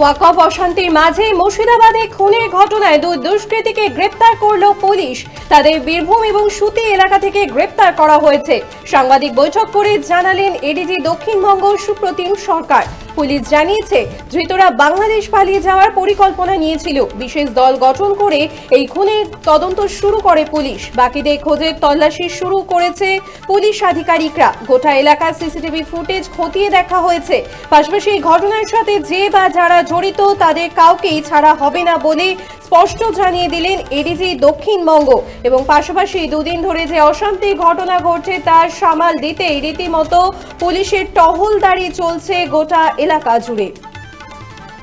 ওয়াকফ অশান্তির মাঝে মুর্শিদাবাদে খুনের ঘটনায় দুই দুষ্কৃতীকে গ্রেপ্তার করল পুলিশ। তাদের বীরভূম এবং সুতি এলাকা থেকে গ্রেপ্তার করা হয়েছে। সাংবাদিক বৈঠক করে জানালেন এডিজি দক্ষিণবঙ্গ সুপ্রতিম সরকার। পুলিশ জানিয়েছে, ধৃতরা বাংলাদেশ পালিয়ে যাওয়ার পরিকল্পনা নিয়েছিল। বিশেষ দল গঠন করে এই খুনের তদন্ত শুরু করে পুলিশ। বাকিদের খোঁজের তল্লাশি শুরু করেছে পুলিশ আধিকারিকরা। গোটা এলাকার সিসিটিভি ফুটেজ খতিয়ে দেখা হয়েছে। পাশাপাশি এই ঘটনার সাথে যে বা যারা জড়িত তাদের কাউকেই ছাড়া হবে না বলে স্পষ্ট জানিয়ে দিলেন এডিজি দক্ষিণবঙ্গ। এবং পাশাপাশি দুদিন ধরে যে অশান্তির ঘটনা ঘটছে তার সামাল দিতে রীতিমতো পুলিশের টহলদারি চলছে গোটা এলাকা জুড়ে।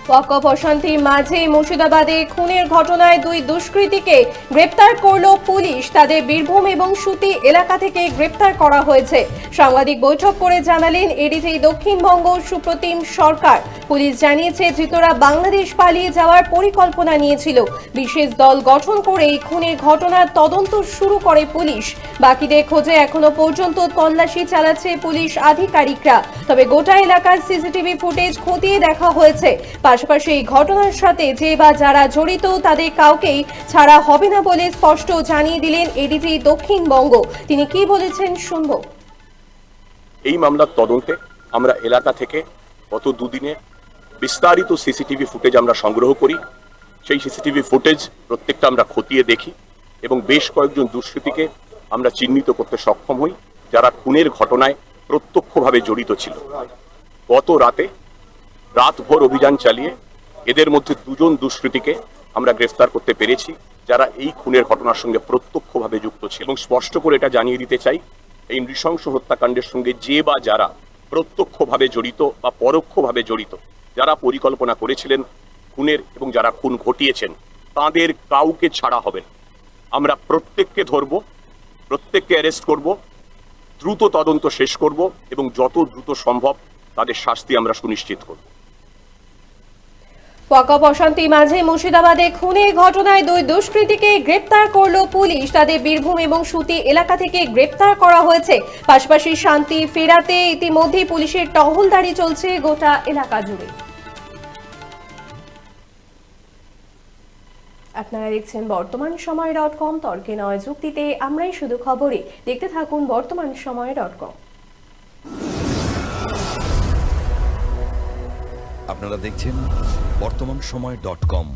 ওয়াকফ অশান্তির মাঝে মুর্শিদাবাদে খুনের ঘটনায় দুই দুষ্কৃতীকে গ্রেপ্তার করল পুলিশ। তাদের বীরভূম এবং সুতি এলাকা থেকে গ্রেপ্তার করা হয়েছে। সাংবাদিক বৈঠক করে জানালেন এডিজি দক্ষিণবঙ্গ সুপ্রতিম সরকার। পুলিশ জানিয়েছে, ধৃতরা বাংলাদেশ পালিয়ে যাওয়ার পরিকল্পনা নিয়েছিল। বিশেষ দল গঠন করে এই খুনের ঘটনার তদন্ত শুরু করে পুলিশ। বাকিদের খোঁজে এখনো পর্যন্ত তল্লাশি চালাচ্ছে পুলিশ আধিকারিকরা। তবে গোটা এলাকার সিসিটিভি ফুটেজ খতিয়ে দেখা হয়েছে। পাশাপাশি এই ঘটনার সাথে যে বা যারা জড়িত তাদের কাউকেই ছাড়া হবে না বলে স্পষ্ট জানিয়ে দিলেন এডিজি দক্ষিণবঙ্গ। তিনি কি বলেছেন শুনব। এই মামলার তদন্তে আমরা এলাকা থেকে গত দুদিনে বিস্তারিত সিসিটিভি ফুটেজ আমরা সংগ্রহ করি। সেই সিসিটিভি ফুটেজ প্রত্যেকটা আমরা খতিয়ে দেখি এবং বেশ কয়েকজন দুষ্কৃতীকে আমরা চিহ্নিত করতে সক্ষম হই, যারা খুনের ঘটনায় প্রত্যক্ষভাবে জড়িত ছিল। গত রাতভর অভিযান চালিয়ে এদের মধ্যে দুজন দুষ্কৃতীকে আমরা গ্রেফতার করতে পেরেছি, যারা এই খুনের ঘটনার সঙ্গে প্রত্যক্ষভাবে যুক্ত ছিল। এবং স্পষ্ট করে এটা জানিয়ে দিতে চাই, এই নৃশংস হত্যাকাণ্ডের সঙ্গে যে বা যারা প্রত্যক্ষভাবে জড়িত বা পরোক্ষভাবে জড়িত, যারা পরিকল্পনা করেছিলেন খুনের এবং যারা খুন ঘটিয়েছেন, তাদের কাউকে ছাড়া হবে না। আমরা প্রত্যেককে ধরব, প্রত্যেককে অ্যারেস্ট করব, দ্রুত তদন্ত শেষ করব এবং যত দ্রুত সম্ভব তাদের শাস্তি আমরা সুনিশ্চিত করব। ওয়াকফ অশান্তির মাঝে মুর্শিদাবাদে খুনের ঘটনায় দুই দুষ্কৃতীকে গ্রেপ্তার করল পুলিশ। তাদের বীরভূম এবং সুতি এলাকা থেকে গ্রেপ্তার করা হয়েছে। পাশাপাশি শান্তি ফেরাতে ইতিমধ্যেই পুলিশের টহলদারি চলছে গোটা এলাকা জুড়ে। আপনারা দেখছেন বর্তমান সময়.com। তর্কে নয় যুক্তিতে আমরাই শুধু খবরে। দেখতে থাকুন বর্তমান সময়.com। আপনারা দেখছেন বর্তমান সময়.com।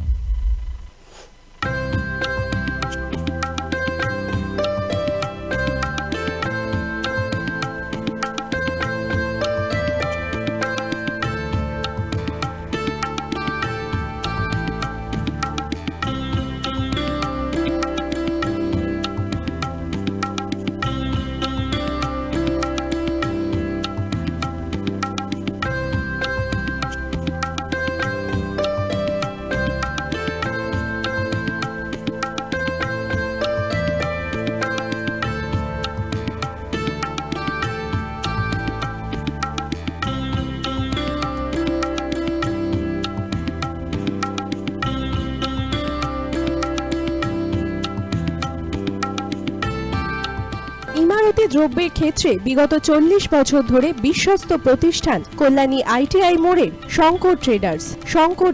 ইমারতি দ্রব্যের ক্ষেত্রে বিগত 40 বছর ধরে বিশ্বস্ত প্রতিষ্ঠান কল্যাণী আইটিআই মোড়ের শঙ্কর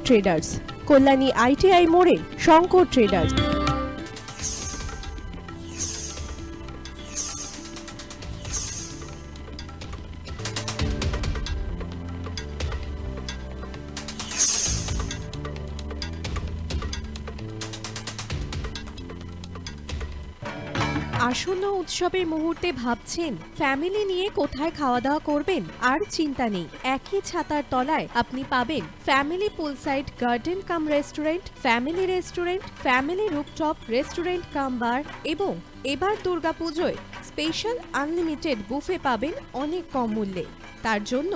ট্রেডার্স। কল্যাণী আইটিআই মোড়ের শঙ্কর ট্রেডার্স। আসন্ন উৎসবের মুহূর্তে ভাবছেন ফ্যামিলি নিয়ে কোথায় খাওয়া দাওয়া করবেন? আর চিন্তা নেই, একই ছাতার তলায় আপনি পাবেন family poolside garden cum restaurant, family rooftop restaurant cum bar এবং এবার দুর্গাপুজোয় স্পেশাল আনলিমিটেড বুফে পাবেন অনেক কম মূল্যে। তার জন্য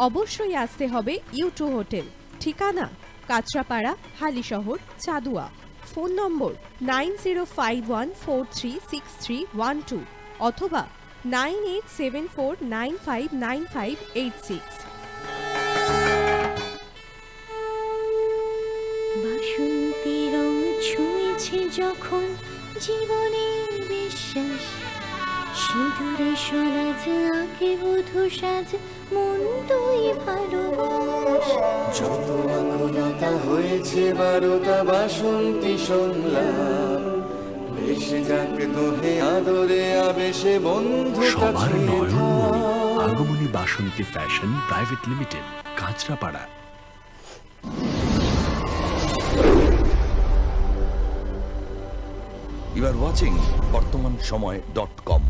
অবশ্যই আসতে হবে ইউ2 হোটেল। ঠিকানা কাঁচরাপাড়া, হালিশহর, চাদুয়া। ফোন নম্বর 9051436312 অথবা 9874959586। বাসন্তী রং ছুঁয়েছে যখন জীবনের বিশ্বাস, সিঁদুরে সরাজ আঁকে বধূ সাজ, মন তুই ভালোবাস। যত বনলতা হয়েছে বারোটা বাসন্তী সংলাপ ভেসে যাক দোহে আদরে আবেশে বন্ধুতা সবার ছুঁয়ে নয়নমণি থাক। Agamani Basanti fashion private limited, Kanchrapara. You are watching বর্তমান সময়.com